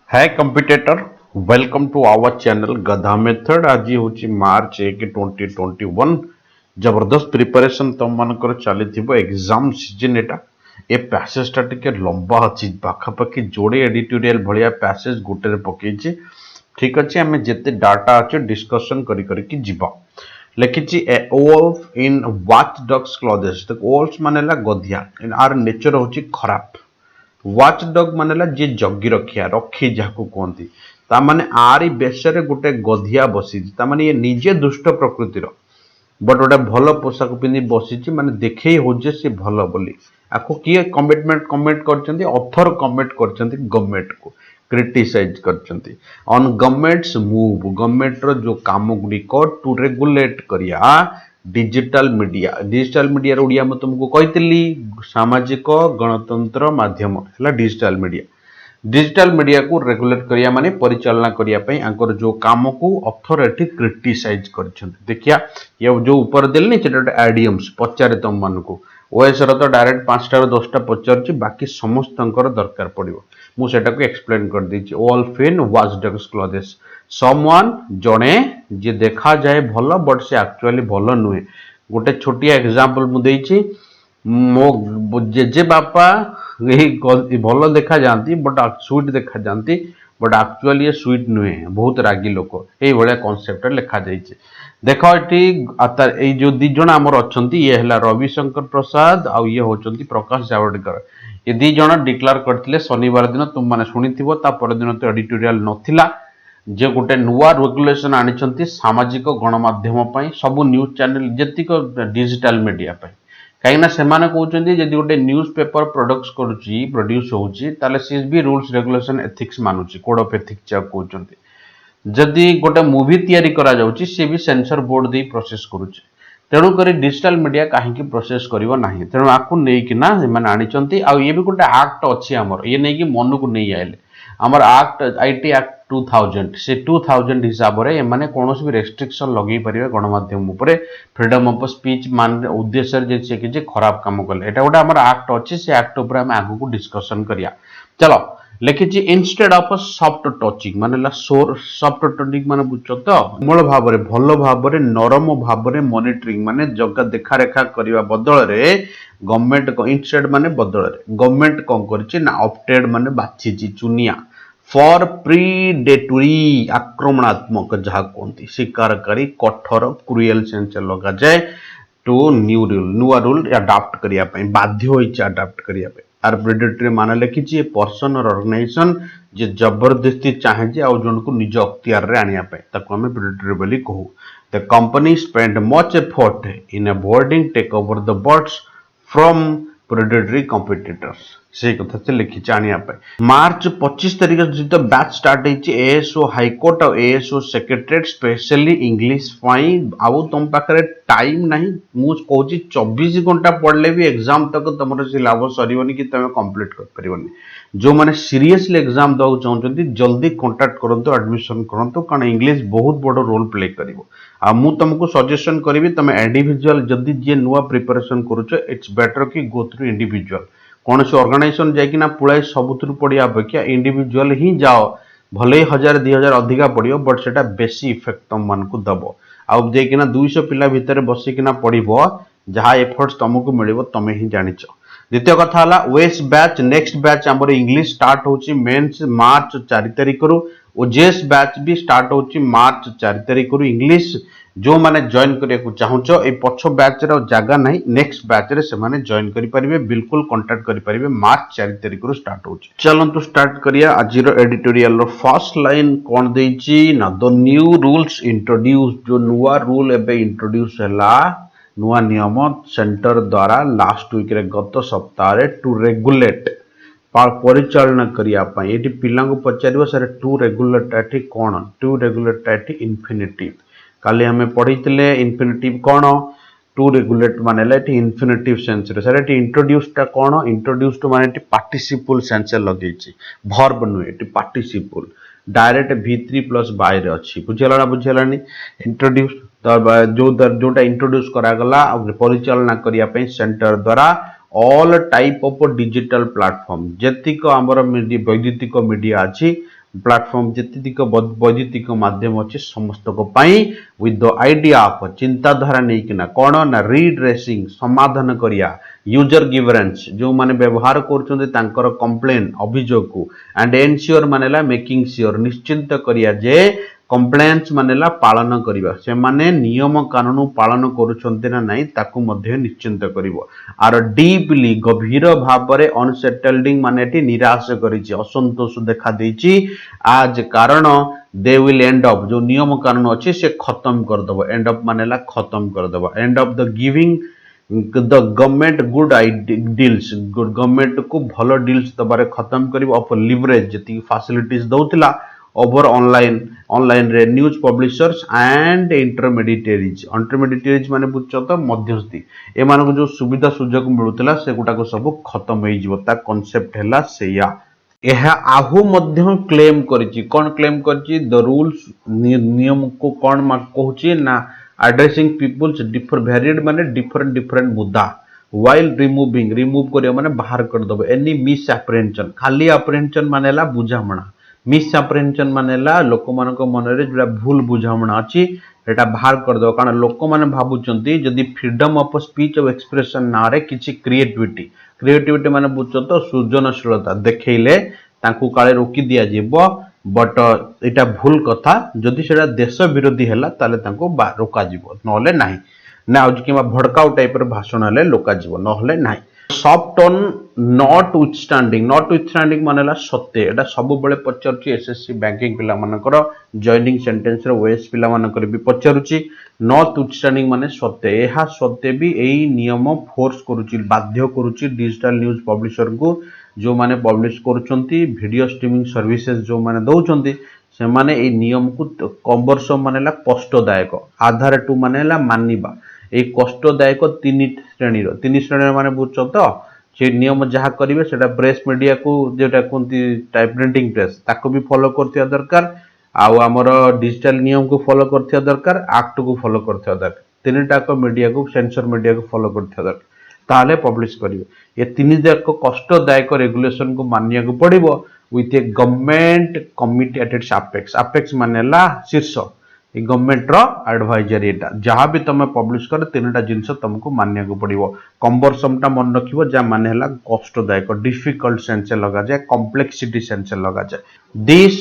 है competitor welcome to our channel गधा method. आज हूँ मार्च 1 2021। जबरदस्त प्रिपरेशन तुम मानकर चली exam season Etah a passage टे लंबा अच्छी पाखापाखि जोड़े एडिटोरियल भाया पैसेज गोटे पकई। ठीक अच्छे आम जिते डाटा अच्छे डिस्कसन करके जीवा। लिखी ए वोल्फ इन वाच डॉग्स क्लोथेस। वोल्फ माने गधिया आर नेचर हूँ खराब। वाच डग मानेला जे जगी रखिया रखी जाको कहती तामाने आरी बेशरे गोटे गधिया बसी तामाने ये निजे दुष्ट प्रकृतिर बट गोटे भल पोशाक पिंधि बसी माने देखे हो सी भल बोली आपको किए कमेंट करछंती ऑथर कमेंट करछंती गवर्नमेंट को क्रिटिसाइज करछंती ऑन गवर्नमेंट्स मूव गवर्नमेंट रो जो काम गुडी को टू रेगुलेट करिया डिजिटल मीडिया ओडिया मैं तुमको कही सामाजिक गणतंत्र माध्यम है डिजिटल मीडिया को रेगुलेट करिया माने परिचालना करिया पई आंकर जो काम को अथॉरिटी क्रिटिसाइज करछन। देखिया ये जो ऊपर देलनी सेटा एडियम्स पचारे तुम मन को ओएस रो तो डायरेक्ट 5 टा 10 टा पचारची बाकी समस्तंकर दरकार पड़िबो मु सेटा को एक्सप्लेन कर देछि। ऑल फिन वाच डॉग्स क्लोथेस समवन जणे जे देखा जाए भल बट से एक्चुअली भल नुहे। गोटे छोटिया एग्जांपल मु देछि मो जेजे बापा भल देखा जाती बट स्वीट देखा जाती बट एक्चुअली ये स्वीट नुहे बहुत रागी लोक ये भाया कॉन्सेप्ट लिखा जाइए। देख ये जो दी जन आमर अच्छा ये है रविशंकर प्रसाद आउ ये होचंती प्रकाश जावड़ेकर। ये दी जन डिक्लेयर करते शनिवार दिन तुम मैंने शुणी दिन तो एडिटोरियल नथिला जे गोटे नुआ रेगुलेशन आनी सामाजिक गणमाध्यम सब न्यूज चैनल जेतिक डिजिटल मीडिया कहीं से कहते जब गोटे न्यूज पेपर प्रोड्यूस होता सी भी रूल्स रेगुलेशन एथिक्स मानुची कोड ऑफ एथिक्स कहते जदि गोटे मूवी तैयारी करा जाउची सी भी सेंसर बोर्ड दे प्रोसेस करुचे तेणुक डिजिटल मीडिया कहीं प्रोसेस करना तेणु आपको लेकिन आनी आ ये भी गोटे आक्ट अच्छी आमर ये नहीं कि मन को नहीं आए आमर आक्ट आईटी आक्ट 2000 से 2000 हिसाब से एमाने कौन भी रेस्ट्रिक्शन लगे पारे गणमाध्यम फ्रीडम ऑफ स्पीच मान उद्देश्य से कि खराब काम कले एटा गोटे आमर आक्ट अच्छी से आक्ट उपर आम आगू डिस्कसन करिया। चलो लिखी इनस्टेड ऑफ सॉफ्ट टचिंग माने सॉफ्ट टचिंग माने बुझ तो मूल भाव में भल भाव में नरम भाव में मॉनिटरिंग माने जगह देखा रेखा करने बदल रे गवर्नमेंट इनस्टेड माने बदल रे गवर्नमेंट कौन करछि ना ऑप्टेड माने बाछि चुनिया फॉर प्रीडेटरी आक्रमणात्मक जहाँ कहती शिकारकारी कठोर क्रुएल सेंस लगा जाए टू नुआ रूल अडाप्ट करने बाध्य होइछि अडाप्ट करने आर प्रेडेटरी मान लिखी पर्सन और ऑर्गेनाइजेशन जे जबरदस्ती चाहे जे आउ जन को निज अख्तियार रे आनिया पे ताको हमें प्रेडेटरी बोली कहू। The company spend much effort in avoiding take over the bids from predatory competitors से कथा से लिखी आनिया पे। मार्च 25 तारिख सहित बैच स्टार्ट होइछि एएसओ हाईकोर्ट और एएसओ सेक्रेटरीट स्पेशली इंग्लिश पाई आउ तुम पाखरे टाइम नहीं मु कहूँ 24 घंटा पढ़ले भी एग्जाम तक तुम सिलेबस सर कि तुम कंप्लीट कर पारबनी। जो मैंने सीरियसली एग्जाम दवा चाहते जल्दी कांटेक्ट करंतु एडमिशन करंतु कारण इंग्लिश बहुत बड़ रोल प्ले करिवो आ मु तुमको सजेशन करी तुम इंडिविजुअल जदि जे नुआ प्रिपरेशन करुच इट्स बेटर कि गो थ्रू इंडिविजुअल कौन से ऑर्गेनाइजेशन जाइकिना पुଳାଏ सबुथुरु पढ़िया अपेक्षा इंडिविजुअल ही जाओ भले 1000-2000 अधिका पड़ो बट सेटा बेसी इफेक्ट तुम मान को दब आउ जाइकिना 200 पिला भितर बसिकिना पढ़िबो जहाँ एफर्ट्स तुमको मिलिबो तमे ही जानिच। द्वितीय कथा हला वेस्ट बैच नेक्स्ट बैच हमर इंग्लिश स्टार्ट होची मेंस मार्च 4 तारिख रु ओजेएस बैच भी स्टार्ट होची मार्च 4 तारिख रु इंग्लिश जो माने जॉइन करिया को चाहूचो ए पछो बैच रो जागा नहीं नेक्स्ट बैच रे से माने जॉइन करि परिबे बिल्कुल कांटेक्ट करि परिबे मार्च 4 तारिख रु स्टार्ट होची। चलंतु स्टार्ट करिया आज रो एडिटोरियल रो फर्स्ट लाइन कोन देइची ना द न्यू रूल्स इंट्रोड्यूस जो नुवा रूल एबे इंट्रोड्यूस हला नुआ नियम सेंटर द्वारा लास्ट वीक रे गत सप्ताह रे टू रेगुलेट परिचालना करिया पई एटी पिला को पचारिबो सर टू रेगुलेट कोन टू रेगुलेट इन्फिनिटिव काली हमें पढ़ीते इन्फिनिटिव कौन टू रेगुलेट माने इन्फिनिटिव सेंस रे सर इंट्रोड्यूस टा कौन इंट्रोड्यूस माने पार्टिसिपल सेंस लगे भर्ब नुहे participle direct V3 plus by रे अच्छी बुझेला ना बुझेलानी इंट्रोड्यूस जोटा इंट्रोड्यूस करागला परिचालना करिया पई सेंटर द्वारा all type of digital platform जेतिक आमर वैद्युतिक मीडिया अच्छी प्लेटफॉर्म जेतिक वैद्युतिक माध्यम अच्छे समस्त विथ द आइडिया ऑफ चिंताधारा नहीं कि कौन ना रिड्रेसिंग समाधान करिया यूजर गिवरेंस जो माने व्यवहार कर कंप्लेन अभियोग को एंड एनश्योर मानेला मेकिंग श्योर निश्चिंत करिया जे कंप्लेंट्स मानेला पालन करिबा से माने नियम कानून पालन करूछन्ते ना नहीं ताकू मध्य निश्चिंत करिवो आर डीपली गभीर भाबरे अनसेटल्डिंग माने एटी निराश करिछि असंतोष देखा देछि आज कारण दे विल एंड अप जो नियम कानून अछि से खत्म कर दबो एंड अप मानेला खत्म कर दबो end up the giving the government good deals good government को भलो डील्स दबारे खत्म करिवो ऑफ लिवरेज जति फैसिलिटीज दउतिला ओवर ऑनलाइन रे न्यूज पब्लिशर्स एंड इंटरमीडिएटरीज माने बुझछ तो मध्यस्थी ए मानको जो सुविधा सुजोग मिलुतला से गुटाको सब खत्म होई जिवो ता कांसेप्ट हैला सेया यह आहु मध्य क्लेम करिछि कोन क्लेम करिछि द रूल्स नियम को कोन मा कहूछि ना एड्रेसिंग पीपल्स डिफर वेरिएड माने डिफरेंट मुद्दा व्हाइल रिमूव करियो माने बाहर कर दबो एनी मिस अप्रेहेंशन खाली अप्रेहेंशन मानेला बुझामणा मिस अप्रेहेंशन मानेला लोक मानक मन रे जुला भूल बुझामणा अछि एटा बाहर कर दो कारण लोक माने भाबुचंती जदी freedom of speech of expression ना रे किछि क्रिएटिविटी माने बुझो तो सृजनशीलता देखैले तांकु काले रोकी दिया जेबो बट एटा भूल कथा जदी सेटा देश विरोधी हैला ताले तांको रोका जीवो नहले नाही ना आज किबा भड़काउ टाइप रे भाषण हले लोका जीवो नहले नाही सॉफ्ट टोन नॉट विथस्टैंडिंग मानेला सत्य एटा सब बेले पचरची एसएससी बैंकिंग पिला मानकर जॉइनिंग सेंटेंस रे ओएस पिला मानकर भी पचरुची नॉट विथस्टैंडिंग माने सत्य एहा सत्य भी एई नियम फोर्स करूची बाध्य करूची डिजिटल न्यूज पब्लिशर को जो माने पब्लिश करूचंती वीडियो स्ट्रीमिंग सर्विसेज जो माने दउचंती से माने ए नियम को कम्बरसम मानेला कष्टदायक आधार टू मानेला मानिबा ए कष्टदायक तीन श्रेणी माने बुझछ तो से नियम जहाँ करेंगे सेटा प्रेस मीडिया को जेटा कहते टाइप प्रिंटिंग प्रेस ताको भी फॉलो करथिया दरकार आउ हमर डिजिटल नियम को फॉलो करथिया दरकार एक्ट को फॉलो करथिया दरकार तीनटा को मीडिया को सेंसर मीडिया को फॉलो करथिया दरकार ताले पब्लिश करिवे ये तीन जाक कष्टदायक रेगुलेशन को मानिया को पड़िबो with a government committee at its apex मानेला शीर्ष ए गवर्नमेंट रो एडवाइजरी एटा जहां भी तुम पब्लिश कर तीनटा जिंस तुमको मानिया को पड़िबो कंबरसम टा मन रखिबो जा माने हला कष्टदायक डिफिकल्ट सेंस लगा जाए कॉम्प्लेक्सिटी सेंस लगा जाए this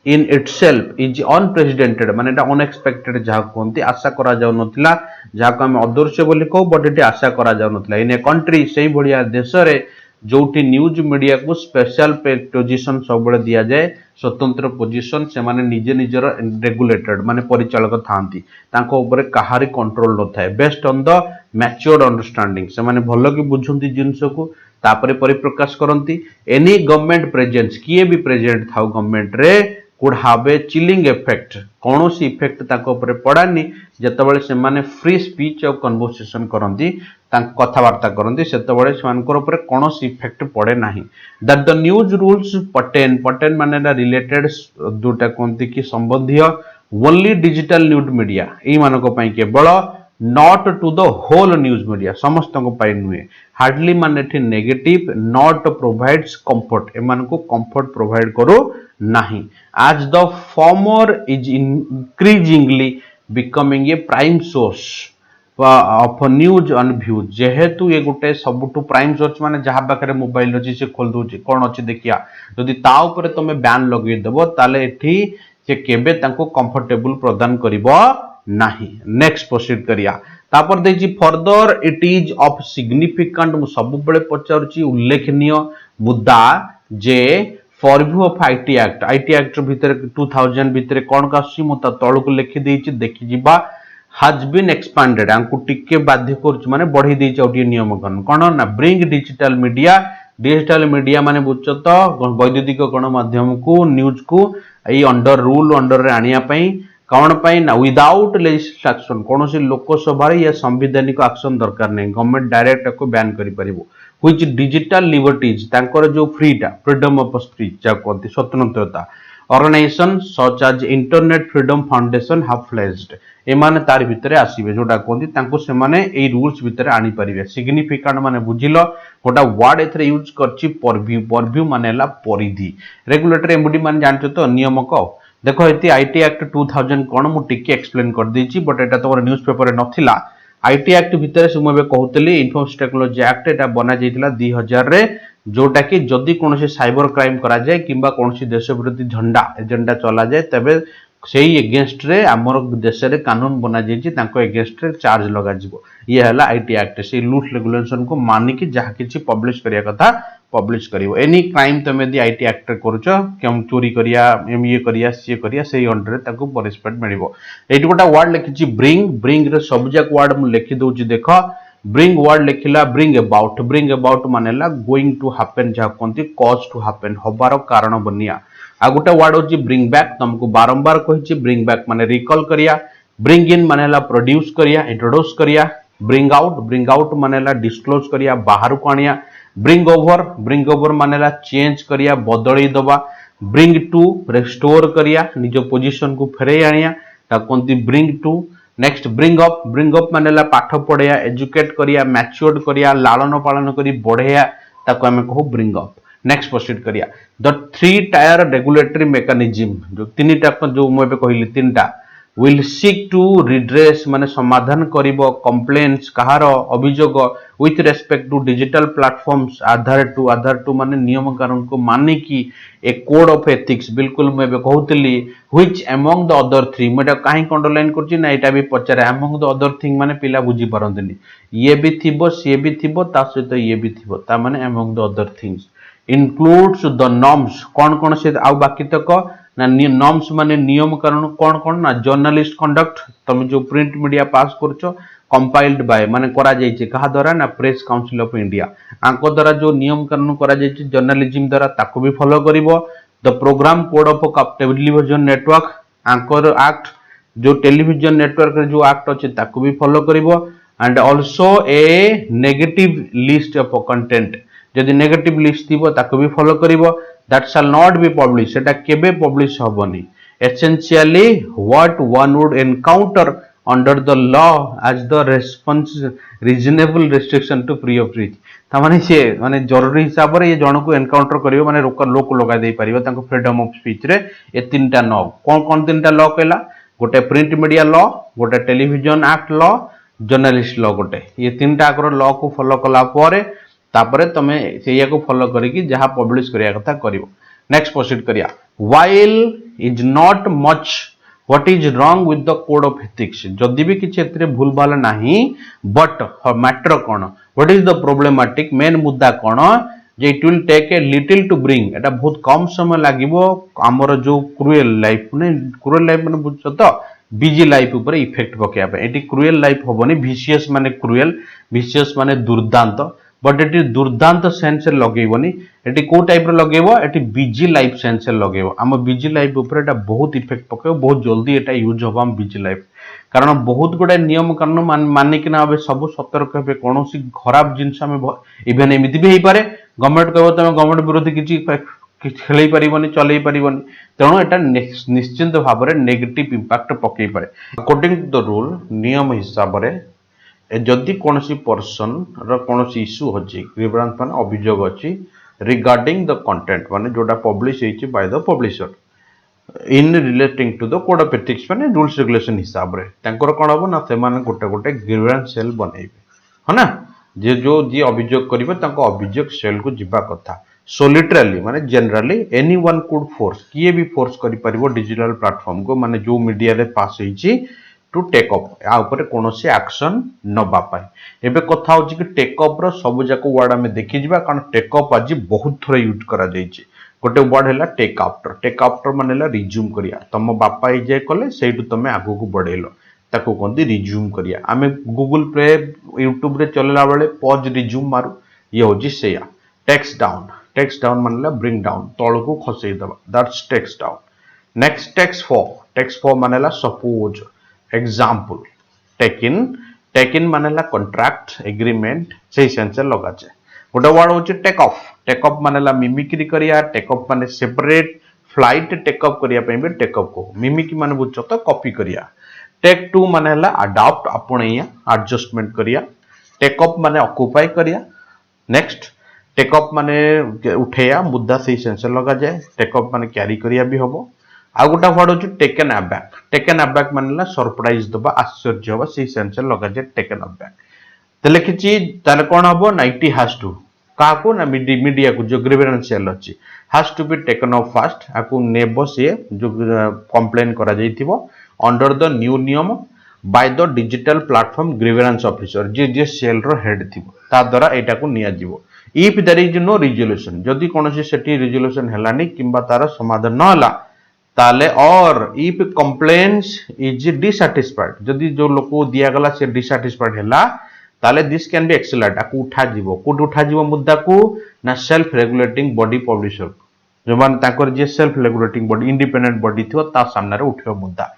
in itself is unprecedented माने एटा अनएक्सपेक्टेड जहा कोंती आशा करा जाउ नथिला जहा को हम अदृश्य बोली कहू बट एटी आशा करा जाउ नथिला इन ए कंट्री सेही बढ़िया देश रे जोटी न्यूज मीडिया को स्पेशल पोजीशन सब बळे दिया जाए स्वतंत्र पोजीशन से माने निजे निजर रेगुलेटेड माने परिचालक थांती तांको ऊपर कहारी कंट्रोल न थाए based on the matured understanding से माने भलो की बुझंती जिंस को तापरे परिप्रकाश करंती एनी गवर्नमेंट प्रेजेंस किए भी प्रेजेंट थाउ गवर्नमेंट रे could have a chilling effect कौनसी इफेक्ट ताको ऊपर पड़ानी जेतेबेले से माने फ्री स्पीच और कन्वर्सेशन करंती कथबार्ता करती से कौन इफेक्ट पड़े ना दैट द न्यूज रूल्स पटेन माने रिलेटेड जोटा कहते कि संबंधी ओनली डिजिटल न्यूज मीडिया ये केवल not to the whole news media समस्त नुहे हार्डली माने नेगेटिव नॉट प्रोवाइड्स कंफर्ट एमान को कंफर्ट प्रोवाइड करो नहीं आज the former is increasingly becoming a prime source of news and views जेहेतु ये गोटे सबुठु प्राइम सोर्स माने जहाँ पाखे मोबाइल अच्छी से खोल दौर कौन अच्छी देखिया जदि ता उपरे तुम बैन लगेदेव ताले एठी से केबे तांको कंफर्टेबल प्रदान करिवो नाही नेक्स्ट प्रोसीड करिया तापर देछि further it is of significant मु सब बेले पचारुची उल्लेखनीय मुद्दा जे फॉरव्यू ऑफ आईटी एक्ट भितर 2000 भितर कोन कासी मु ता तळ को लिखि देछि देखि जिबा has been expanded आंकु टिके बाध्य कर माने बढ़ी दै छै नियम कानून कोन ना ब्रिंग डिजिटल मीडिया माने बुझछ तो वैद्युतिक गणमाध्यम को न्यूज को ई अंडर रूल अंडर रे आनिया पई कौन पाई ना विदाउट लेजिस्लेशन कौन सी लोकसभा या संवैधानिक एक्शन दरकार नहीं गवर्नमेंट डायरेक्ट को बैन करि परिबो व्हिच डिजिटल लिबर्टीज तांकर जो फ्रीडम ऑफ स्पीच जा कहते स्वतंत्रता organisation such as Internet Freedom Foundation have flagged एमाने तार भितर आसीबे जोटा कहती तांको से माने ए रूल्स भितर आनी परिबे सिग्निफिकेंट माने बुझिलो गोटा वर्ड एथरे यूज करछि परव्यू परव्यू मानेला परिधि रेगुलेटरी एमडी माने जानछो तो नियमक देखो एती आईटी एक्ट 2000 कोन मु टिके एक्सप्लेन कर देछि बट एटा तोर न्यूज़ पेपर रे नथिला आईटी एक्ट भितर से मुबे कहउतली इन्फॉर्मेशन टेक्नोलॉजी एक्ट एटा बना जाइतिला 2000 रे जोटा कि जदि कोनोसी साइबर क्राइम करा जाय किंबा कोनोसी देश विरोधी झंडा एजेंडा चला जाय तबे सेही एगेंस्ट रे हमर देश रे कानून बना जाइछि तांको एगेंस्ट रे चार्ज लगा जिवो ये हला आईटी एक्ट से रूल्स रेगुलेशन को मानि कि जहा किछि पब्लिश करिया कथा पब्लिश करिवो एनी क्राइम तमे दि आईटी एक्ट करूछो केम चोरी करिया एमए करिया सी करिया सेही अंडर रे ताको पनिशमेंट मिलिवो एठी गोटा वर्ड लिखिछि ब्रिंग ब्रिंग रे सब जाक वर्ड मु लिखि दोछि देखो ब्रिंग वर्ड लिखिला ब्रिंग अबाउट मानेला गोइंग टू हैपन जहा कोंती कॉज टू हैपन होबार कारण बनिया आ गोटे वर्ड होची ब्रिंग बैक तुमको बारंबार कहिछि ब्रिंग बैक माने रिकॉल करिया ब्रिंग इन मानेला प्रोड्यूस करिया इंट्रोड्यूस करिया ब्रिंग आउट मानेला डिस्क्लोज करिया बाहर को आनिया ब्रिंग ओवर मानेला चेंज करिया बदली दबा ब्रिंग टू रेस्टोर करिया निज पोजीशन को फेरे आनिया ता कोंती bring to next bring up मानेला पाठ पढ़िया एजुकेट करिया मैच्योर्ड करिया लालन पालन करी बढ़िया ताको हमें कहू ब्रिंग अप नेक्स्ट प्रोसीड करिया the three tier regulatory mechanism जो तीनटा जो मु एबे कहली तीनटा विल सीक टू रिड्रेस माने समाधान करिवो कंप्लेंट्स कहार अभियोग with respect to digital platforms आधार टू माने नियम कानून को माने कि ए कोड ऑफ एथिक्स बिल्कुल मु एबे कहउतली which among the other three meta काहे अंडरलाइन करछि ना एटा भी पचारे अमंग द अदर थिंग माने पिला बुझी परंतनी ये भी थिबो से भी थिबो ता सहित ये भी थिबो ता माने among the other things includes the norms कौन से आउ बाकी तक ना नॉर्म्स माने नियम कानून कौन ना जर्नलिस्ट कंडक्ट तुम जो प्रिंट मीडिया पास करछो कंपाइल्ड बाय माने करा जाइछे कहा द्वारा ना प्रेस काउंसिल ऑफ इंडिया आंको द्वारा जो नियम कानून करा जाइछे जर्नलिज्म द्वारा ताको भी फॉलो करिवो the programme code of television network आंकर एक्ट जो टेलीविजन नेटवर्क रे जो एक्ट अछि ताको भी फॉलो करिवो and also a negative list of content जदि नेगेटिव लिस्ट थी ताको भी फॉलो करिवो that shall not be publish सेटा केबे पब्लिश होबनी essentially what one would encounter under the law as the response reasonable restriction to free of speech ता माने से माने जरूरी हिसाब रे ये जण को एनकाउंटर करिवो माने लोक लगा दे परिवो ताको फ्रीडम ऑफ स्पीच रे ए तीनटा लॉ कौन तीनटा लॉ कहला गोटे प्रिंट मीडिया लॉ गोटे television act law journalist law गोटे ये तीनटा आकर लॉ को फॉलो कला पारे तापरे तमे सेया को फॉलो करिकी जहां पब्लिश करिया कथा करिवो नेक्स्ट प्रोसीड करिया while is not much what is wrong with the code of ethics जदि भी किछ एतरे भूल भाल नाही बट मैटर कोन what is the problematic main मुद्दा कोन जे it will take a little to bring एटा बहुत कम समय लागिवो हमर जो क्रूएल लाइफ माने बुझछो तो बिजी लाइफ ऊपर इफेक्ट पकेया पे एटी क्रूएल लाइफ होबनी विशियस माने दुर्दांत बट एटी दुर्दांत सेंस लगेबनी एटी को टाइप रो लगेबो एटी बिजी लाइफ सेंस लगेबो हम बिजी लाइफ ऊपर एटा बहुत इफेक्ट पकेबो बहुत जल्दी एटा यूज होबा हम बिजी लाइफ कारण बहुत गुडा नियम कानून माने कि ना अब सब सतर्क हेबे कोनोसी खराब जिंस हम इवन एमिति भी हेई पारे गवर्नमेंट कहबो तमे गवर्नमेंट विरोधी किछि खेलै परिबनी चलै परिबनी तेणु एटा निश्चित भाव रे नेगेटिव इंपैक्ट पकै पारे अकॉर्डिंग टू द रूल नियम हिसाब रे जदि कौन पर्सन कौन इश्यू अच्छी ग्रीवेंस मान अभियोग अच्छी रिगार्डिंग द कंटेंट माने जोटा पब्लिश होइछि by the publisher in relating to the code of ethics माने रूल्स रेगुलेशन हिसाब रे तांकर कोन हबो ना से माने गोटे ग्रीवेंस सेल बनैबे है ना जे जो जी अभियोग करिवे तांको अभियोग सेल को जिबा कथा सोलिटरली माने जनरली एनीवन कुड फोर्स किए भी फोर्स करि परिबो डिजिटल प्लेटफॉर्म को माने जो मीडिया रे पास होइछि टू टेक अप या ऊपर कोनोसी एक्शन नबा पाए एबे कथा होची कि टेक अप रो सब जाको वर्ड हमें देखि जिबा कारण टेक अप आज बहुत थोड़ा यूज करा जाईची गोटे वर्ड हैला टेक आफ्टर मानेला रिज्यूम करिया तम बापा ही जे कले सेइटु तमे आगु को बढ़ेलो ताको कोंदी रिज्यूम करिया हमें गूगल पे यूट्यूब रे चलला बेले पॉज रिज्यूम मारू ये होची सेया टेक्स्ट डाउन मानेला ब्रिंग डाउन तळ को खसई दबा that's text down next text for मानेला सपोज एग्जाम्पल टेकिन मानेला कॉन्ट्रैक्ट एग्रीमेंट से सेंस लगाचे गोटे वर्ड होची टेक ऑफ मानेला मिमिक्री करिया टेक ऑफ माने सेपरेट फ्लाइट टेकअप करिया पे भी टेकअप को मिमिक माने बुझ तो कॉपी करिया टेक टू माने हला अडॉप्ट आपणैया एडजस्टमेंट करिया टेकअप माने ऑक्युपाई करिया नेक्स्ट टेकअप माने उठेया मुद्दा से सेंसर लगा जाए टेकअप माने कैरी करिया भी हबो आ गोटा वर्ड होची टेकन अबैक माने सरप्राइज दबा आश्चर्य हबा से सेंसर लगा जाए टेकन अबैक तो लिखिची ताले कोन हबो 90 हैज टू काको ना मीडिया को जो ग्रीवेंशियल अछि has to be taken of fast आकु नेबो से जो कंप्लेन करा जाइथिबो अंडर द न्यू नियम by the digital platform grievance officer जे सेल रो हेड थिबो ता द्वारा एटा को निया जिवो if there is no resolution जदि कोनोसी सेठी रिजोल्यूशन हेलानी किंबा तार समाधान न हला ताले और इफ कंप्लेंट्स इज डिसैटिस्फाइड जदि जो लोक दिया गला से डिसैटिस्फाइड हेला ताले दिस कैन बी एक्सेलरेट आकु उठा जीवो कोड उठा जीवो मुद्दा को ना सेल्फ रेगुलेटिंग बॉडी पब्लिशर जो मान ताकर जे self regulating body independent body थियो ता सामने रे उठियो मुद्दा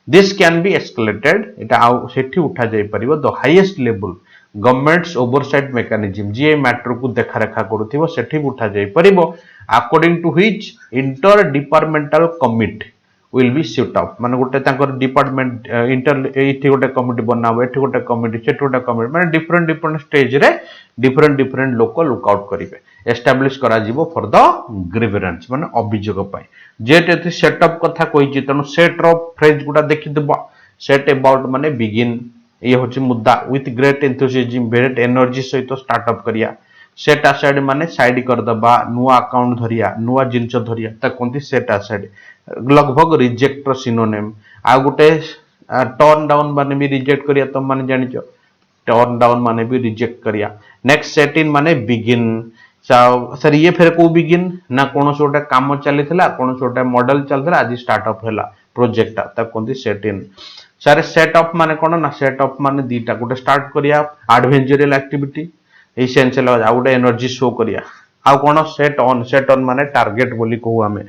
दिस कैन बी एस्केलेटेड एटा सेठी उठा जाई परिबो the highest level governments oversight mechanism जे मैटर को देखा रेखा करूथिबो सेठी उठा जाई परिबो according to which inter departmental committee will be set up माने गोटे तांकर डिपार्टमेंट इंटर एठी गोटे कमिटी बनाबो एठी गोटे कमिटी सेठी गोटे कमिटी माने डिफरेंट स्टेज रे डिफरेंट लोक लुक आउट करिवे एस्टैब्लिश करा जीवो फॉर द ग्रीवेंस माने अभियोग पई जेते सेटअप कथा कहिछि तनो सेट ऑफ फ्रेज गुडा देखि देबो सेट अबाउट माने बिगिन ये होछि मुद्दा with great enthusiasm great energy सहित स्टार्टअप करिया सेट असाइड माने साइड कर दबा नुवा अकाउंट धरिया नुवा जिंस धरिया त कोंती सेट असाइड लगभग रिजेक्ट रो सिनोनिम आ गुटे टर्न डाउन माने भी रिजेक्ट करिया तुम माने जानिचो टर्न डाउन माने भी रिजेक्ट करिया नेक्स्ट सेट इन माने बिगिन सर ये फिर को बिगिन ना कोनो सोटा काम चलीथिला कोनो सोटा मॉडल चलथिला आज स्टार्टअप हैला प्रोजेक्ट त कोंती सेट इन सर सेट अप माने कोन ना सेट अप माने दीटा गुटे स्टार्ट करिया एडवेंचरल एक्टिविटी एसेंशियल आ गुटे एनर्जी शो करिया आ कोन सेट ऑन माने टारगेट बोली कहू हमें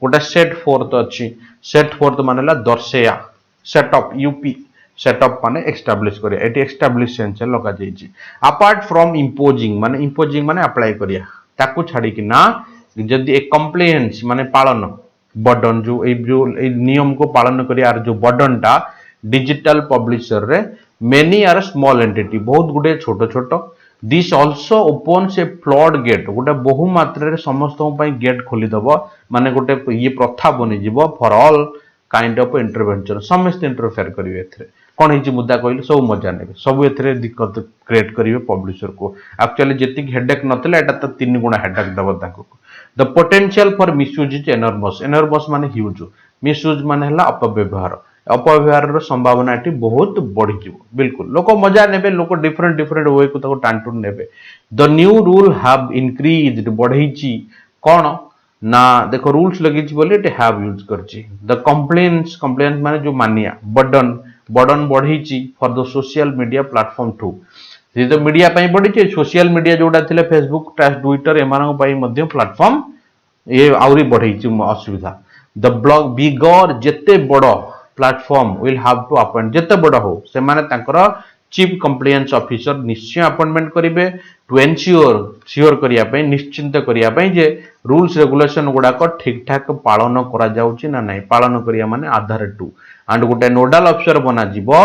गोटे सेट फोर्थ अच्छी सेट फोर्थ माने दर्शेया सेटअप यूपी सेटअप माने एस्टैब्लिश करिया एटी एस्टैब्लिश सेंस लगा जाईची अपार्ट फ्रॉम इंपोजिंग माने अप्लाई करिया ताकू छाडी कि ना जदी एक कंप्लेंट्स माने पालन बर्डन जो नियम को पालन करिया जो बर्डनटा डिजिटल पब्लिशर रे मेनी आर स्मॉल एंटिटी बहुत गुडे छोटो छोटो this also opens a flood gate गोटे बहु मात्रा समस्त गेट खोली दबो माने गोटे ये प्रथा बनी जीवो for all kind of intervention समस्त इंटरफेयर करिवे एथरे कोन हिची मुद्दा कहले सब मजा नेबे सब एथरे दिक्कत क्रिएट करिवे पब्लिशर को एक्चुअली जेतिक हेडेक नतले एटा त 3 गुणा हेडेक दबो ताको the potential for misuse is enormous माने ह्यूज मिसयूज माने हला अपव्यवहार संभावना एटी बहुत बढ़ी जीवो बिल्कुल लोक मजा नेबे लोक डिफरेंट वे को ताको टांटून नेबे the new rule have increased बढ़ईची कोन ना देखो रूल्स लगिची बोले एटी हैव यूज करची द कंप्लेंट्स माने जो मानिया बर्डन बढ़ईची for the social media platform to जे तो मीडिया पई बढ़ीची सोशल मीडिया जोडा थिले फेसबुक ट्विटर एमानक पई मध्य प्लेटफॉर्म ये आउरी बढ़ईची असुविधा द ब्लॉग बिगर जेते बड़ो platform will have to appoint जेते बड़ हो से माने तांकर चीफ कंप्लायंस ऑफिसर निश्चय अपॉइंटमेंट करिवे टू एनश्योर करिया पई निश्चिंत करिया पई जे रूल्स रेगुलेशन गुडा को ठीक ठाक पालन करा जाउची ना नहीं पालन करिया माने आधार टू एंड गोटे नोडल ऑफिसर बना जीवो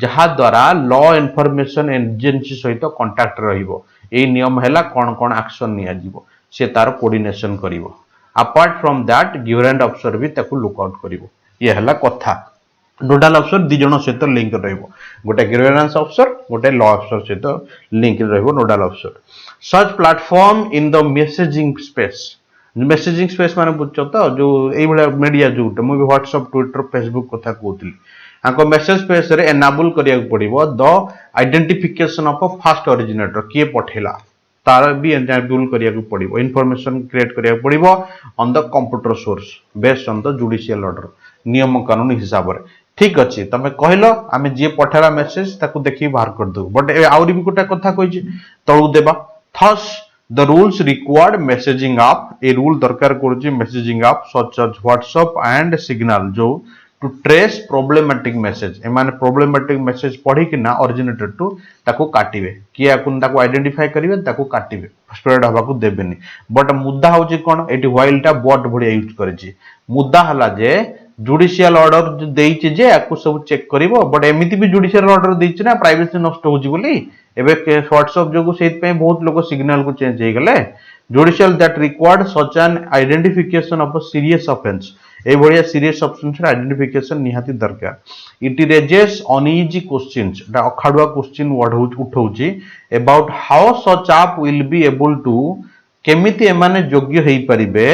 जहा द्वारा लॉ इन्फॉर्मेशन एजेंसी सहित कांटेक्ट रहिबो ए नियम हैला कोन कोन एक्शन निया जीवो से तार कोऑर्डिनेशन करिवो apart from that grievance officer भी ताकू लुक आउट करिवो ये हैला कथा नोडल ऑफिसर दि जण सहित लिंक रहिबो गोटे ग्रीवेंस ऑफिसर गोटे लॉ ऑफिसर सहित लिंक रहिबो nodal officer such platform in the messaging space माने बुझछो तो जो एई भला मीडिया जो मु भी व्हाट्सएप ट्विटर फेसबुक कथा कहउतली आको मैसेज स्पेस रे एनाबल करिया पड़िबो the identification of a first originator के पठेला तार भी एनाबल करिया पड़िबो इंफॉर्मेशन क्रिएट करिया पड़िबो on the computer source based on the judicial order नियम कानून हिसाब रे ठीक अछि तमे कहलो आमे जे पठेला मेसेज ताकू देखि बाहर कर दो बट आउरी भी गोटा कथा कहि तळु देबा thus the rules required messaging app ए रूल दरकार करूची messaging app such as WhatsApp and Signal जो टू ट्रेस प्रोब्लेमेटिक मेसेज एमाने प्रोब्लेमेटिक मेसेज पढ़ी कि ना ओरिजिनेटर टू ताको काटिबे किया कुन ताको आइडेंटिफाई करिवे ताको काटिबे स्प्रेड हवा को देबेनी बट मुद्दा होची कोन एटी व्हाइल टा बट बढिया यूज करछि मुद्दा हला जे जुडिशियल ऑर्डर देइछि जे आकु सब चेक करिवो बट एमिति भी जुडिशियल ऑर्डर देइछि ना प्राइवेसी नष्ट होछि बोली एबे व्हाट्सएप जोगु सेत पे बहुत लोग सिग्नल को चेंज हे गले judicial that required such an identification of a serious offence ए बढ़िया सीरियस ऑफेंस आइडेंटिफिकेशन निहाती दरकार इट रेजेस अनइजी क्वेश्चंस दा अखाडुआ क्वेश्चन उठौछि अबाउट हाउ सच आप विल बी एबल टू केमिति एमाने योग्य हेई परिबे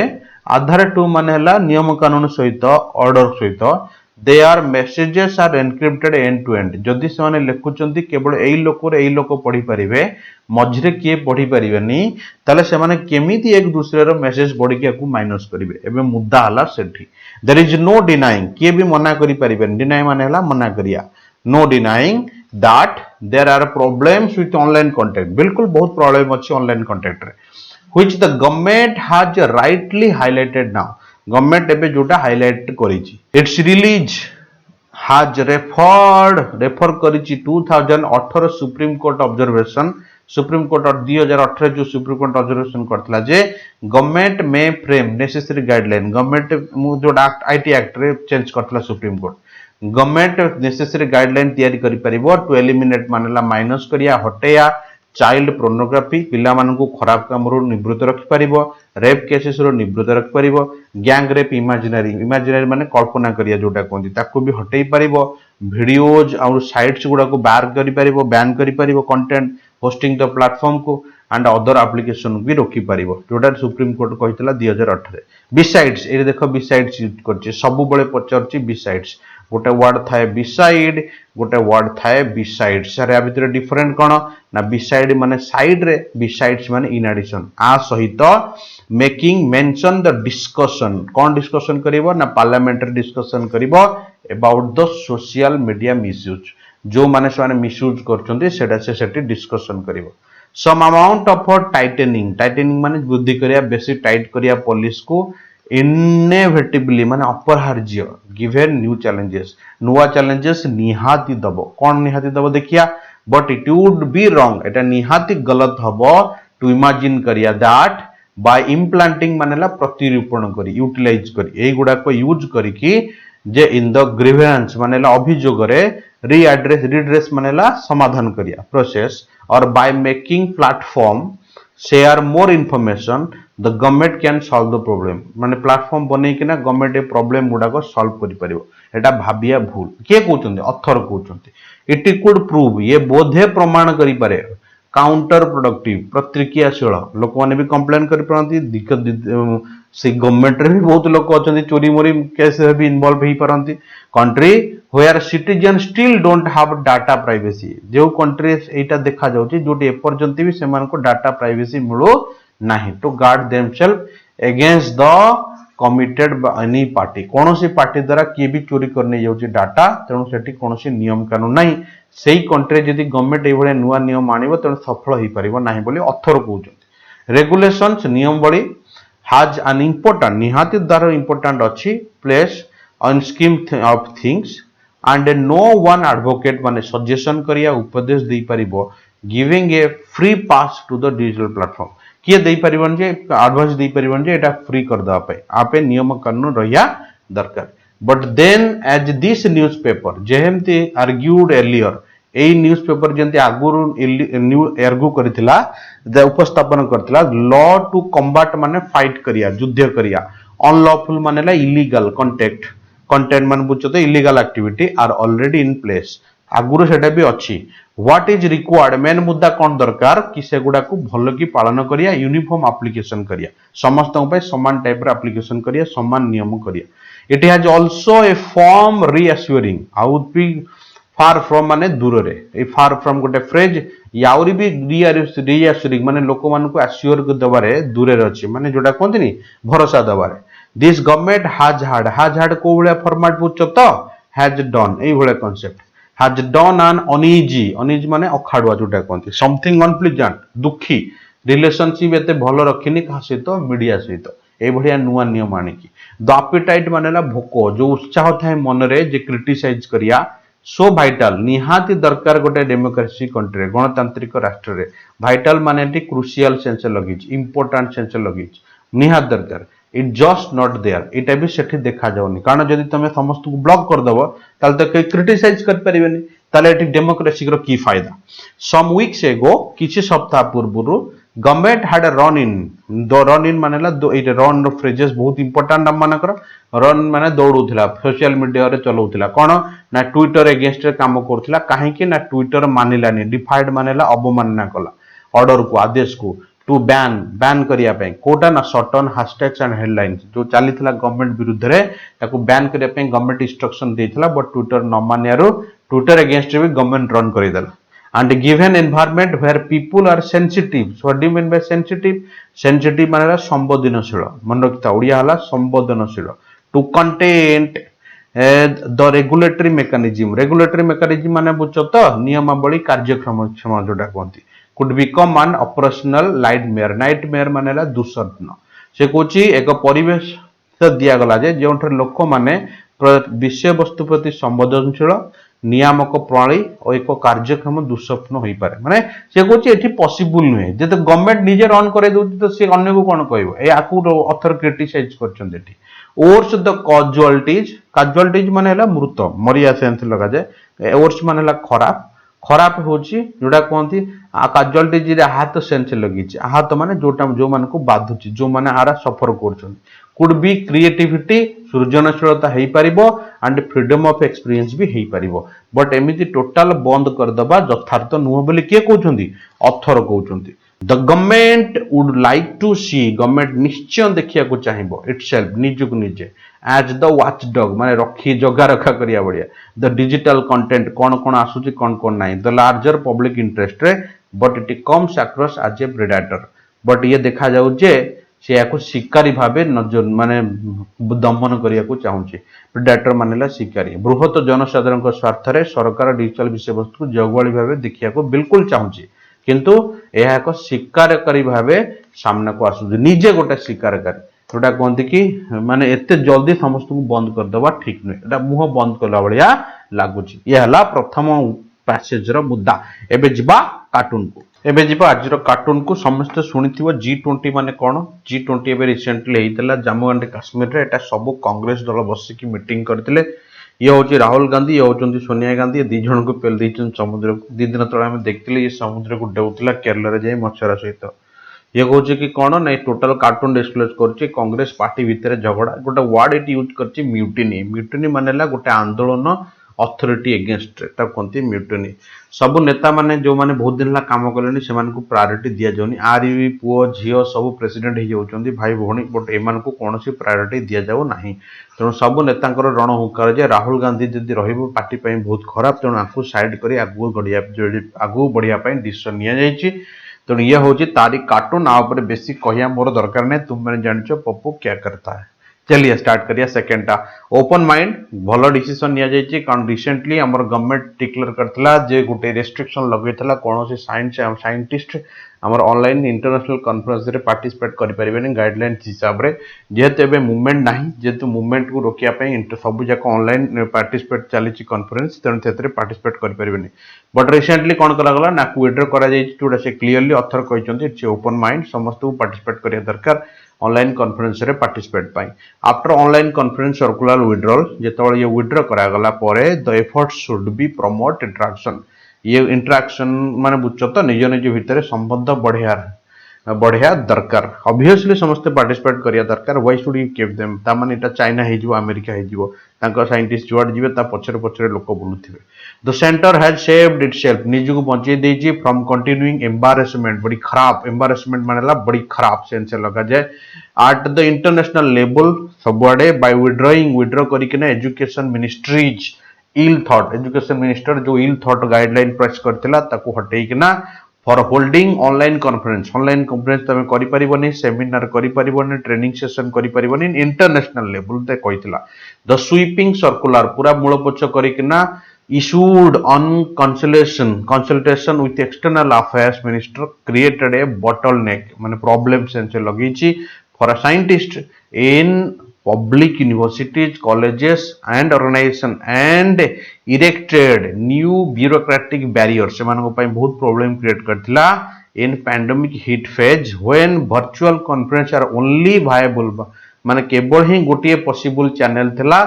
आधार टू माने हला नियम कानून सहित ऑर्डर सहित they are messages are encrypted end to end जदि से माने लेखुचंती केवल एई लोक पढ़ी परिबे मझिरे किए पढ़ी परिबेनी ताले से माने केमिति एक दूसरे रो मेसेज पढ़ी के को माइनस करिवे एबे मुद्दा हला सेठी देयर इज नो डिनाइंग किए भी मना करि परिबेन डिनाइ माने हला मना करिया no denying that there are problems with online content बिल्कुल बहुत प्रॉब्लम अछि ऑनलाइन कंटेंट रे which the government has rightly highlighted now government एबे जोटा हाइलाइट करिछि इट्स रिलीज has refer करिछि 2018 Supreme Court observation Supreme Court 2018 जो सुप्रीम कोर्ट ऑब्जर्वेशन करथला जे गवर्नमेंट में फ्रेम नेसेसरी गाइडलाइन गवर्नमेंट जो आईटी एक्ट रे चेंज करथला Supreme Court government necessary guideline तैयारी करि परिबो टू एलिमिनेट मानेला माइनस करिया हटेया चाइल्ड पोर्नोग्राफी पिला मानकु खराब काम रो निवृत्त रखि परिबो रेप केसेस रो निवृत्त रखि परिबो गैंग रेप इमेजिनरी माने कल्पना करिया जोटा कोंती ताकू भी हटेई परिबो वीडियोज और साइट्स गुडा को बार करि परिबो बैन करि परिबो कंटेंट होस्टिंग द प्लेटफॉर्म को एंड अदर एप्लीकेशन भी रोकी परिबो जोटा सुप्रीम कोर्ट कहितला 2018 बिसाइड्स ए देखो बिसाइड्स यूज करछि सब बेले पचरछि बिसाइड्स गोटे वर्ड थाए बिसाइड गोटे वर्ड थाए बिसाइड सर या भितर डिफरेंट कोन ना बिसाइड माने साइड रे बिसाइड्स माने इन एडिशन आ सहित मेकिंग मेंशन द डिस्कशन कोन डिस्कशन करिवो ना पार्लियामेंटरी डिस्कशन करिवो about the social media misuse जो माने से माने मिसयूज करचोंती सेटा से सेटी डिस्कशन करिवो सम अमाउंट ऑफ टाइटेनिंग माने वृद्धि करिया बेसी टाइट करिया पुलिस को इनएविटेबली माने अपरहार्य गिवन न्यू चैलेंजेस नुआ चैलेंजेस निहाती दबो कौन निहाती दबो देखिया but it would be wrong एटा निहाती गलत हबो टू इमेजिन करिया दैट बाय इम्प्लांटिंग मानेला प्रतिरूपण करी यूटिलाइज करी एई गुडा को यूज करी कि जे इन द ग्रीवेंस मानेला अभियोग रे रिड्रेस मानेला समाधान करिया प्रोसेस और by making platform share more information the government can solve the problem माने प्लेटफॉर्म बनै कि ना गवर्नमेंट ए प्रॉब्लम गुडा को सॉल्व करि परिबो एटा भाबिया भूल के कहउचंती अथर कहउचंती इट कुड प्रूव ये बोधे प्रमाण करि पारे काउंटर प्रोडक्टिव प्रतिक्रियाशील लोक माने भी कंप्लेन करि परंती से गवर्नमेंट रे भी बहुत लोक अछंती चोरी मोरी केस भी इन्वॉल्व ही परंती country where citizen still don't have data privacy जो कंट्री एटा देखा जाउची जोटी एपर्जंती भी सेमान को डाटा प्राइवेसी मिलो नहीं to guard themselves against the committed by any party कोनोसी पार्टी द्वारा किए भी चोरी करने जाउची डाटा तेणु सेठी कोनोसी नियम कानून नहीं सेही कंट्री जदी गवर्नमेंट ए भले नुवा नियम आनिबो तेणु सफल होई परिबो नाही बोली अथर कहउचंती रेगुलेशंस नियम बड़ी has an important निहाती द्वारा important अच्छी place on scheme of things and no one advocate माने suggestion करिया उपदेश दे परिबो giving a free pass to the digital platform किए दे परिबन जे एडवाइस दे परिबन जे एटा फ्री कर दवा पे आपे नियम कानून रहिया दरकार but then as this newspaper जेहेमती argued earlier ए न्यूज़पेपर जंती आगुरु न्यू एर्गु करथिला जे उपस्थापन करथिला लॉ टू कॉम्बैट माने फाइट करिया युद्ध करिया अनलॉफुल मानेला इलीगल कंटेंट मान बुझते illegal activity are already in place आगुरु सेटा भी अछि व्हाट इज रिक्वायर्ड मेन मुद्दा कोन दरकार कि सेगुडा को भलो की पालन करिया यूनिफॉर्म एप्लीकेशन करिया समस्त पे समान टाइप रे एप्लीकेशन करिया समान नियम करिया it has also a form reassuring how be far from माने दूर रे ए फार फ्रॉम गोटे फ्रेज याउरी भी रीअश्योरिंग माने लोक मान को एश्योर दबारे दूर रे अछि माने जोटा कोंतनी भरोसा दबारे दिस गवर्नमेंट हैज हार्ड को बळे फॉर्मेट बुझ तो हैज डन ए बळे concept has done an uneasy माने अखाडुआ जोटा कोंती समथिंग अनप्लीजेंट दुखी रिलेशनशिप एते भलो रखिनी का सहित मीडिया सहित ए भलिया नुआ नियम आनिकी द एपेटाइट मानेला भोक जो उत्साह थाए मन रे जे क्रिटिसाइज करिया सो भाइटाल निहाती दरकार गोटे डेमोक्रेसी कंट्री गणतांत्रिक राष्ट्र रे भाइटाल माने क्रुशियल सेंस लगी इंपोर्टाट सेंस लगी निहात दरकार इट जस्ट नॉट देयर इटा भी सेठी देखा जाउनी कारण जदि तुम समस्त को ब्लॉक कर दबो ताल तो क्रिटिसाइज कर परिबेनी ताले एटी डेमोक्रेसी रो की फायदा सम वीक्स एगो किछि सप्ताह पूर्वरु government had a run in मानेला एटे रन रो फ्रेजेस बहुत इंपोर्टेंट हम मानकर रन माने दौड़ुथिला सोशल मीडिया रे चलौथिला कोन ना ट्विटर अगेंस्ट रे काम करथिला काहे कि ना ट्विटर मानिलानी डिफाइड मानेला अवमानना कला ऑर्डर को आदेश को टू बैन करिया पे कोटा ना शॉर्टन हैशटैग्स एंड हेडलाइंस जो चलीथिला गवर्नमेंट विरुद्ध रे ताको बैन करिया पे गवर्नमेंट इंस्ट्रक्शन देथिला बट ट्विटर न मानियारो ट्विटर अगेंस्ट रे भी गवर्नमेंट रन करि देला and given environment where people are sensitive so what do you mean by sensitive मानेला संवेदनशील मन रखता ओडिया हला संवेदनशील to content the regulatory mechanism माने बुझो तो नियमावली कार्यक्रम क्षमा जोटा कहती could become an operational nightmare मानेला दुस्वप्न से कोची एक परिवेश दिया गला जे जोंठर लोक माने विषय वस्तु प्रति संवेदनशील नियामक प्रणाली और एक कार्यक्रम दुस्वप्न हो पारे माने से कोची एठी पॉसिबल नुहे जे तो गवर्नमेंट निजे रन करे दउती तो से अन्य को कोन कहबो ए आकु ऑथर क्रिटिसाइज करछन एठी ओर्स द काजुअलिटीज माने हला मृत मरिया सेंस लगा जाए ओर्स माने हला खराब होची जोडा कोंती काजुअलिटीज रे आहत सेंस लगी आहत माने जोटा जो मान को बाधुची जो माने आरा सफर करछन कुड बी क्रिएटिविटी सृजनशीलता हेई परिबो एंड फ्रीडम ऑफ एक्सपीरियंस भी हेई परिबो बट एमिति टोटल बंद कर दबा यथार्थ नुह बोली के कहउछंती ऑथर कहउछंती the government would like to see government निश्चय देखिया को चाहिबो इटसेल्फ निजुक निजे एज द वॉच डॉग माने रखी जगा रखा करिया बढ़िया द डिजिटल कंटेंट कोन आसुची कोन नाही द लार्जर पब्लिक इंटरेस्ट रे but it comes across as a predator but ये देखा जाउ जे से याको शिकारी भाबे नजर माने दमन करिया को चाहूची प्रेडेटर मानेला शिकारी बृहत जनसाधारण को स्वार्थ रे सरकार डिजिटल विषय वस्तु को जगवाली भाबे देखिया को बिल्कुल चाहूची किंतु यह एक शिकारकारी भाबे सामना को आसुची निजे गोटे शिकारकारी जोटा कहते कि माने एते जल्दी समस्त को बंद कर दबा ठीक नुहे एटा मुह बंद कला भलिया लागुची ये हला प्रथम पैसेज रो मुद्दा एबे जिबा कार्टून को एबे जिबा आज रो कार्टून को समस्त सुनिथिबो G20 माने कोन G20 एबे रिसेंटली हेइतला जम्मू एंड कश्मीर रे एटा सब कांग्रेस दल बसी की मीटिंग करथिले ये होची राहुल गांधी ये होचंती सोनिया गांधी दी जण को पेल दैछन समुद्र को दी दिन तळे हम देखथिले ये समुद्र को डेउतला केरला रे जाई मछरा सहित ये कहूँ कि कौन ना टोटल कार्टून डिस्क्लोज कर कांग्रेस पार्टी भितर झगड़ा गोटे वर्ड ये यूज कर म्यूटिनी मानेला गोटे आंदोलन अथॉरिटी एगेंस्ट कहते म्यूटिनी सबु नेता माने जो माने बहुत दिन काम कले से प्रायोरिटी दि जाऊनी आरी पुओ झील सब प्रेसिडेंट हो जाती भाई भौणी बट एम कौन प्रायोरिटी दि जाऊ ना तेणु सबु नेता रणहुंकार जे राहुल गांधी जदि पार्टी बहुत खराब तेणु आपको साइड कर आगू बढ़िया डिसीजन नि तेणु ये हूँ तारी कार्टून आपर बेसी कहिया मोर दरकार नहीं तुम मैंने जानच पप्पू क्या करता है चलिए स्टार्ट करिए सेकेंडटा ओपन माइंड भल डिसीजन नि कारण रिसेंटली आम गवर्नमेंट डिक्लेयर करथिला जे गोटे रेस्ट्रिक्शन लगेला कौन साइंटिस्ट आमर ऑनलाइन इंटरनेशनल कॉन्फ्रेंस रे पार्टिसिपेट करि परिबेनी गाइडलाइंस हिसाब रे जेहेतु एबे मूवमेंट नाही जेहेतु मूवमेंट को रोकिया पई सब जाक ऑनलाइन पार्टिसिपेट चली कॉन्फ्रेंस तेणु से पार्टिसिपेट करि परिबेनी बट रिसेंटली कौन करा ना विड्रॉ करा जोटा से क्लीयरली ऑथर कहते इट्स ओपन माइंड समस्त को पार्टिसिपेट करिया दरकार ऑनलाइन कॉन्फ्रेंस रे पार्टिसिपेट पाई after online conference circular withdrawal जेतबेले ये विड्रॉ करा गला परे the effort should be promote interaction ये इंटरेक्शन माने बुझो तो निज निज भितर संबंध बढ़िया दरकार ऑब्वियसली समस्त पार्टिसिपेट करिया दरकार why should you keep them ता माने एटा चाइना हे जिवो अमेरिका हे जिवो तांको साइंटिस्ट जुआड जिवे ता पछरे पछरे लोक बुलुथिबे the centre has saved itself निजु बंचे देजी फ्रॉम कंटिन्यूइंग एम्बारेसमेंट बड़ी खराब एम्बारेसमेंट मानेला बड़ी खराब सेंस लगा जाए एट द इंटरनेशनल लेवल सबआडे बाय विड्रॉ करिकना education ministry's ill thought education minister जो इल थॉट गाइडलाइन प्रेस करथिला ताकू हटेइकना फॉर होल्डिंग ऑनलाइन कॉन्फ्रेंस तमे करि परिबनी सेमिनार करि परिबनी ट्रेनिंग सेशन करि परिबनी इंटरनेशनल लेवल ते कहितला द स्वीपिंग सर्कुलर पूरा मूलपोछ करिकना issued on consultation with external affairs minister created a bottleneck माने problem सेंस लगीची for a scientist in public universities, colleges and organization and erected new bureaucratic barriers ସେମାନଙ୍କ ପାଇଁ ବହୁତ problem create କରିଥିଲା in pandemic hit phase when virtual conference are only viable ମାନେ କେବଳ ହିଁ ଗୋଟିଏ ପସିବଲ ଚ୍ୟାନେଲ ଥିଲା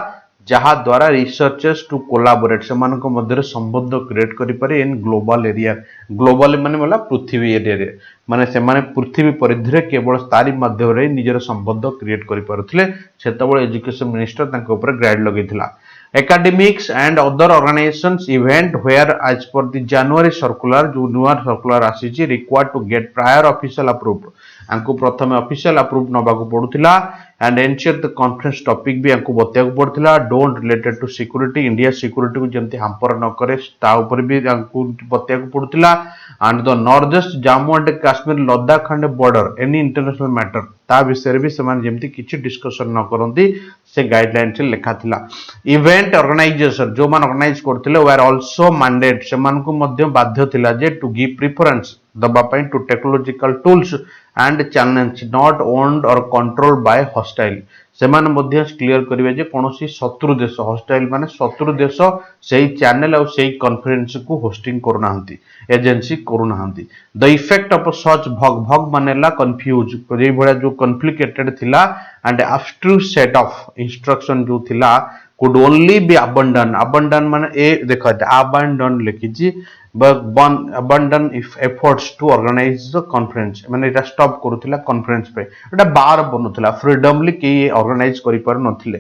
ଯାହା ଦ୍ୱାରା ରିସର୍ଚର୍स ଟୁ କୋଲାବୋରେଟ ସେମାନଙ୍କ ମଧ୍ୟରେ ସମ୍ବନ୍ଧ କ୍ରିଏଟ କରିପାରେ इन ग्लोबल एरिया ग्लोबल ମାନେ ହେଲା ପୃଥିବୀ ଏରିଆରେ ମାନେ ସେମାନେ ପୃଥିବୀ ପରିଧିରେ କେବଳ ତାରି ମାଧ୍ୟମରେ ନିଜର ସମ୍ବନ୍ଧ କ୍ରିଏଟ କରିପାରୁଥିଲେ ସେତେବେଳେ ଏଜୁକେଶନ ମିନିଷ୍ଟର ତାଙ୍କ ଉପରେ ଗ୍ରାଇଡ ଲଗେଇଥିଲା academics and other organizations event where as per the January circular जो नुआ circular आसीची required to get prior official approved आंको प्रथमे official approved नबाकू पड़ुथिला and ensure the conference topic भी आंको बतियाकू पड़ुथिला don't related to security India security को जेमति hamper न करे ता ऊपर भी आंको बतियाकू पड़ुथिला and the northeast Jammu and Kashmir Ladakh and border any international matter ता विषय भी समान जेमति किछि डिस्कशन न करंती से गाइडलाइन से लिखा थिला इवेंट ऑर्गेनाइजर जो मान ऑर्गेनाइज करथिले वर आल्सो मैंडेट सेमान को मध्य बाध्य थिला जे टू गिव प्रेफरेंस दबा पई to technological tools and challenge not owned or controlled by hostile सेमान मध्य क्लियर करिवे जे कोनोसी शत्रु देश हॉस्टाइल माने शत्रु देश सेही चैनल और सेही कॉन्फ्रेंस को होस्टिंग करनाहंती एजेंसी करनाहंती द इफेक्ट ऑफ सच भग भग मानेला कंफ्यूज जे भड़ा जो कॉम्प्लिकेटेड थिला and abstruse set of instruction जो थिला could only be abandon माने ए देखो abandon लिखिची but abandon if efforts to organize the conference माने एटा स्टॉप करूथिला कॉन्फ्रेंस पे एटा बार बनुथिला फ्रीडमली के ऑर्गेनाइज करि पार नथिले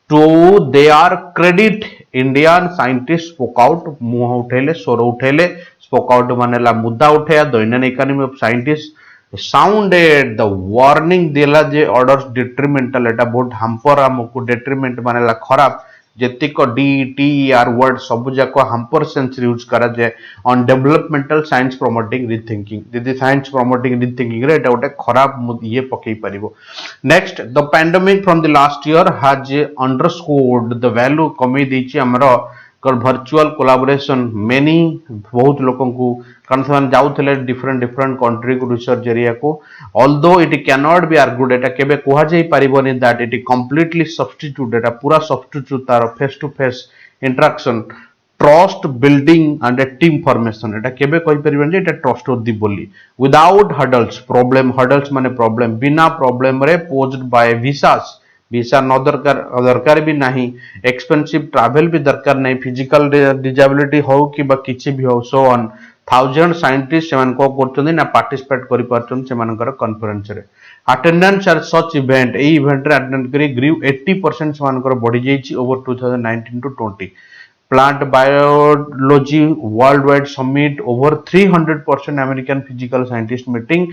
to their credit Indian scientist spoke out मुह उठेले स्वर उठेले स्पोक आउट मानेला मुद्दा उठेया दैनिक economy of scientist sounded the warning देला जे ऑर्डर्स डिट्रीमेंटल एटा बहुत हाम्पर हमको डिट्रीमेंट मानेला खराब जेतिक डी टी आर वर्ड सब जाको हाम्पर सेंस यूज करा जाए on developmental science promoting rethinking यदि साइंस प्रमोटिंग रीथिंकिंग रे एटा गोटे खराब ये पकई परिबो next the pandemic from the last year has underscored the value कमी देछि हमरो वर्चुअल कोलैबोरेशन मेनी बहुत लोगों को कारण से जाउथले डिफरेंट कंट्री को रिसर्च एरिया को although it can not be argued एटा केबे कोहा जाई परिबोनी दैट इट कंप्लीटली सब्स्टिट्यूट एटा पूरा सब्स्टिट्यूट तार face to face interaction trust building and a team formation एटा केबे कहि परिबन जे एटा ट्रस्ट होदी बोली विदाउट हर्डल्स माने प्रॉब्लम बिना प्रॉब्लम रे पोज्ड बाय वीसास वीसा न दरकार भी नहीं एक्सपेंसिव ट्रैवल भी दरकार नहीं फिजिकल डिजेबिलिटी हो कि बा किछि भी हो सो ऑन 1000 साइंटिस्ट सेमान को करचोनी ना पार्टिसिपेट करि पारचोन सेमानकर कॉन्फ्रेंस रे अटेंडेंस आर सच इवेंट ए इवेंट रे अटेंड करी ग्रीव 80% सेमानकर बढ़ी जाईची over 2019 to 20 plant biology world wide summit over 300% American physical scientist meeting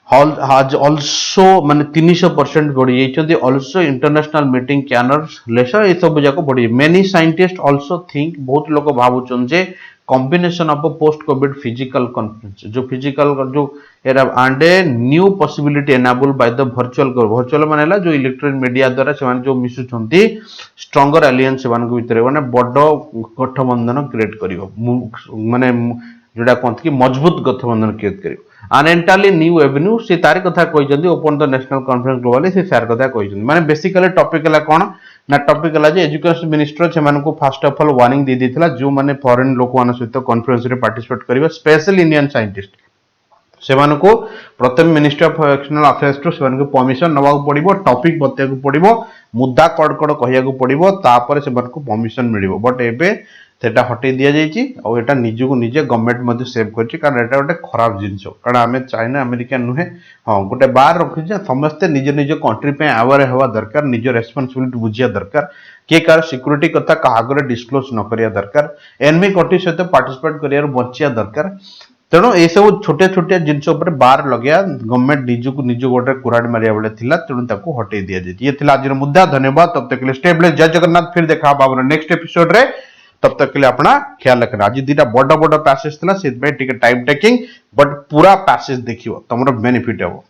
has also माने 300% बढ़ी जाइछथि also international meeting cancers lesser ए सब जाको बढ़ी मेनी साइंटिस्ट also थिंक बहुत लोग भाबुचन जे combination of post Covid physical conference जो फिजिकल जो era and a new possibility enable by the virtual मानेला जो इलेक्ट्रॉनिक मीडिया द्वारा सेमान जो मिसुचंती स्ट्रांगर एलियंस सेमान को भीतर माने बड़ गठबंधन क्रिएट करिवो माने जोडा कोंत की मजबूत गठबंधन क्रिएट करिवो अनएंटाली न्यू एवेन्यू से तारी कथा कहिजंदी open the national conference globally से सार कथा कहिजंदी माने बेसिकली टॉपिक हला कोन ना टॉपिक हला जे एजुकेशन मिनिस्टर से मानको फर्स्ट ऑफ ऑल वार्निंग दे देथिला जो माने फॉरेन लोक मान सहित कॉन्फ्रेंस रे पार्टिसिपेट करिवे स्पेशल इंडियन साइंटिस्ट से मानको प्रथम minister of external affairs to से मानको परमिशन नवा पड़िबो टॉपिक बतेया को पड़िबो मुद्दा कड़ कहिया को पड़िबो तापर से मानको परमिशन मिलिबो बट एबे सेटा हटै दिया जाइछि और एटा निजु को निजे गवर्नमेंट मध्ये सेव करछि कारण एटा गोटे खराब जिंस कारण आमे चाइना अमेरिका नुहे हां गोटे बार रखि जे समस्त निजे निजे कंट्री पे अवेयर हेवा दरकार निजे रेस्पोंसिबिलिटी बुझिया दरकार के कार सिक्योरिटी कथा कागरे डिस्क्लोज न करिया दरकार एनमी कंट्री सहित पार्टिसिपेट करिया बचिया दरकार तेणु ए सब छोटे छोटे जिंस ऊपर बार लगया गवर्नमेंट निजु को निजु गोटे कुराड मारिया बेले थिला तेणु ताको हटै दिया जाइछि ये थिला आज मुद्दा धन्यवाद तब तक के लिए स्टेबल जय जगन्नाथ फिर देखा बाबू नेक्स्ट एपिसोड रे तब तक के लिए अपना ख्याल रखना आज दीटा बड़ बड़ पैसेज थिला सेत पे टिके टाइम टेकिंग बट पूरा पैसेज देखियो तमरो बेनिफिट हो।